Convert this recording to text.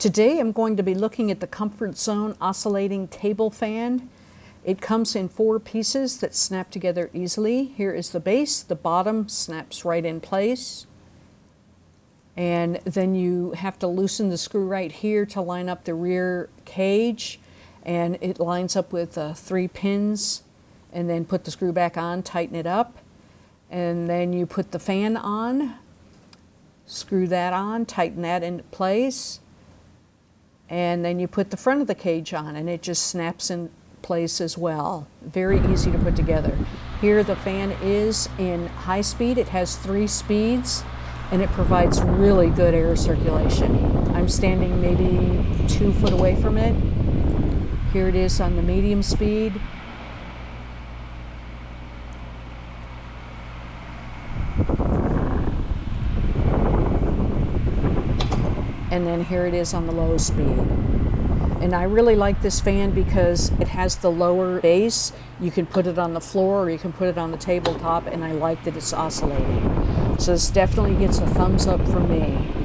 Today I'm going to be looking at the Comfort Zone Oscillating Table Fan. It comes in 4 pieces that snap together easily. Here is the base, the bottom snaps right in place. And then you have to loosen the screw right here to line up the rear cage. And it lines up with 3 pins. And then put the screw back on, tighten it up. And then you put the fan on, screw that on, tighten that into place. And then you put the front of the cage on and it just snaps in place as well. Very easy to put together. Here the fan is in high speed. It has 3 speeds and it provides really good air circulation. I'm standing maybe 2 foot away from it. Here it is on the medium speed. And then here it is on the low speed. And I really like this fan because it has the lower base. You can put it on the floor or you can put it on the tabletop, and I like that it's oscillating. So this definitely gets a thumbs up from me.